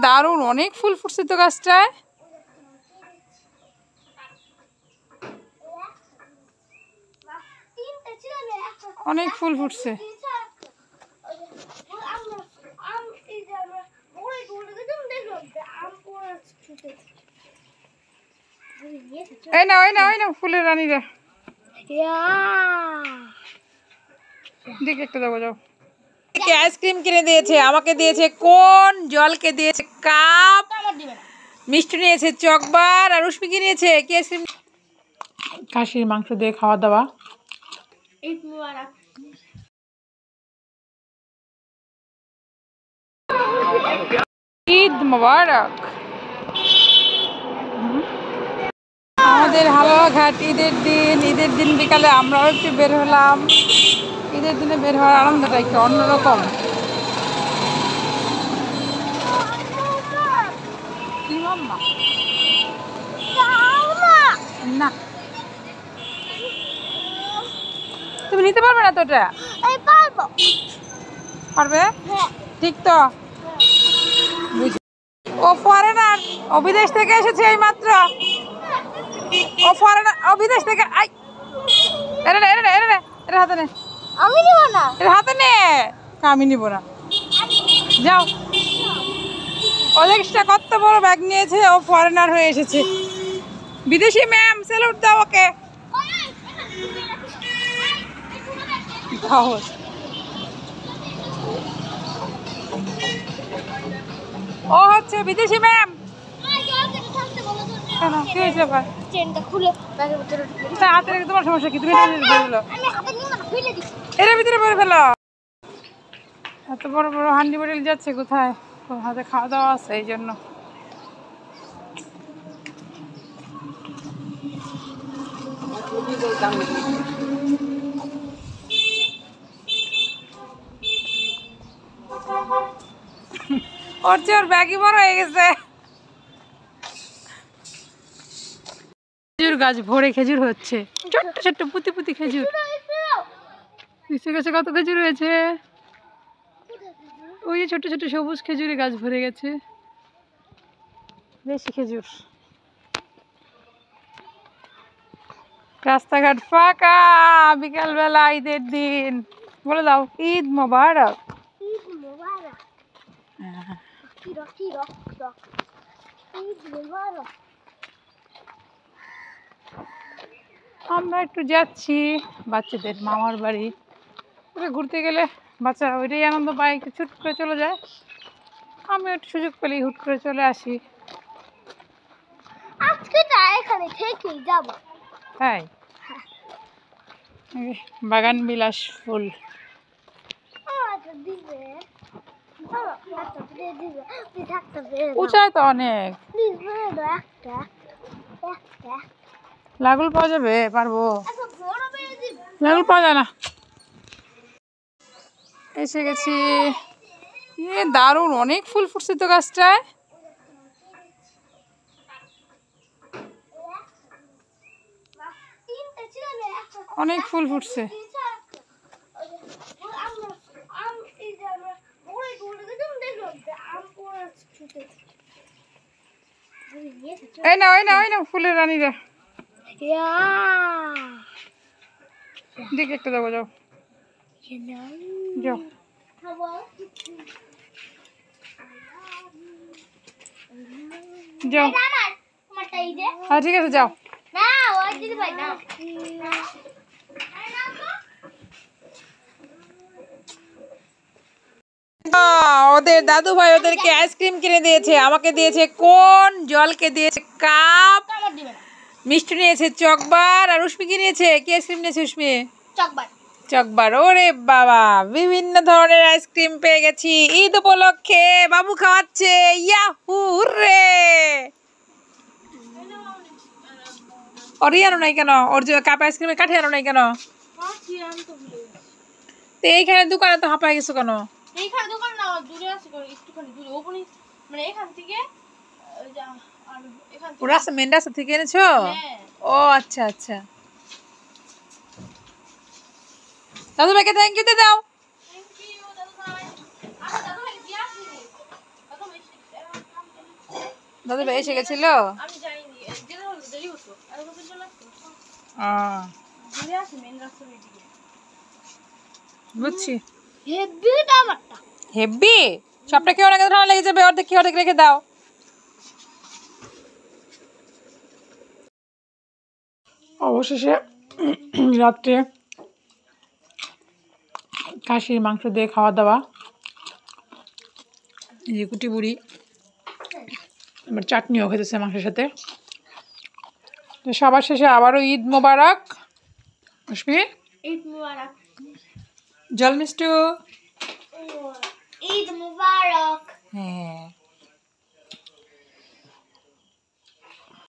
দারুণ, অনেক ফুল ফুটছে তো গাছটায়। অনেক ফুল ফুটছে। এই না ওই না ওই না ফুলের রানীরা দেখে একটা দেবো যাও। আইসক্রিম কিনে দিয়েছে, আমাকে দিয়েছে কোন, জলকে দিয়েছে কাপ, মিষ্টি নিয়েছে চকবার, আর উষ্মিকে নিয়েছে কি আইসক্রিম, খাসির মাংস দিয়ে খাওয়া দাওয়া। ঈদ মোবারক। আমাদের হালুয়াঘাট ঈদের দিন বিকালে আমরাও একটু বের হলাম। ঈদের দিনে বের হওয়ার আনন্দটা একটু অন্যরকম। না তুমি নিতে পারবে না তো ওটা? পারবে ঠিক তো। ও ফরেনার, ও বিদেশ থেকে এসেছে এই মাত্র। ও ফরেনার, ও বিদেশ থেকে। আই এরে নে এরে নে এরে নে, এর হাতে নে। আমি নিব না, এর হাতে নে। আমি নিব না, যাও। ও দেখিসটা কত বড় ব্যাগ নিয়েছে, ও ফরেনার হয়ে এসেছে। বিদেশি ম্যাম, স্যালুট দাও ওকে। ও হচ্ছে বিদেশি ম্যাম। কেন কি হয়েছে আবার? চেনটা খুলে ব্যাগের ভিতরে ঢুকে হাতে রেখে তোমার সমস্যা কি? তুমি এর ভিতরে ভরে ফেলো। এত বড় বড় হান্ডি বাটিল যাচ্ছে কোথায়? হাতে খাওয়া দাওয়া আছে এই জন্য। ওর চেয়ে ওর ব্যাগই বড় হয়ে গেছে। খেজুর গাছ ভরে খেজুর হচ্ছে, ছোট্ট ছোট্ট পুঁতি পুঁতি খেজুর। কত খেজুর হয়েছে, ওই যে ছোট ছোট সবুজ খেজুরের গাছ ভরে গেছে, বেশি খেজুর। রাস্তাঘাট ফাঁকা, বিকালবেলা ঈদের দিন। বলে দাও ঈদ মোবারক। আমরা একটু যাচ্ছি বাচ্চাদের মামার বাড়ি। ঘুরতে গেলে বাচ্চারা ওইটাই আনন্দ পায়, একটু ছুট করে চলে যায়। আমি একটু সুযোগ পেলেই হুট করে চলে আসি। আজকে এখানে থেকেই যাব। তাই বাগান বিলাস ফুল। উঁচাই তো অনেক। লাগুল পাওয়া যাবে? পারবো, লাগুল পাওয়া যায় না। এসে গেছি। দারুণ, অনেক ফুল ফুটছে তো গাছটায়। অনেক ফুল ফুটছে। এই না ওই না ওই না ফুলের রানীরা দেখে একটা দেবো যাও। যাও যাও, হ্যাঁ ঠিক আছে যাও। ওদের দাদু ভাই ওদেরকে আইসক্রিম কিনে দিয়েছে, আমাকে দিয়েছে কোন, জলকে দিয়েছে কাপ, মিষ্টি নিয়েছে চকবার, আর উষ্মিকে নিয়েছে কি আইসক্রিম নিয়েছে? উষ্মি চকবার। ওরে বাবা, বিভিন্ন ধরনের আইসক্রিম পেয়ে গেছি ঈদ উপলক্ষে। বাবু খাওয়াচ্ছে, ইয়াহু রে। ওর আনো নাই কেন? ওর যে কাপ আইসক্রিমের কাঠি আনো নাই কেন? তো এইখানে দোকানে তো হাঁপায় গেছো কেন? এইখানে দোকান না, দূরে আছে, একটুখানি দূরে, ওখানে মানে এখান থেকে আর এখান থেকে পুরো মেন রাস্তা থেকে এনেছো? ও আচ্ছা আচ্ছা। দাদু ভাইকে থ্যাংক ইউ দাও। থ্যাংক ইউ দাদু ভাই। দাদু ভাই দিয়া আসি। দাদু ভাই এসে গেছিল। বুঝছি। হেভি সবটা কেউ নাকি ঠান্ডা লেগে যাবে, অর্ধেক কি অর্ধেক রেখে দাও। অবশেষে রাত্রে খাসির মাংস দিয়ে খাওয়া দাওয়া, এই যে কুটি বুড়ি এবার চাটনিও খেতেছে মাংসের সাথে। তো সবার শেষে আবারও ঈদ মোবারক। রশ্মি ঈদ মুবারক। জল মিষ্টু ঈদ মুবারক। হ্যাঁ।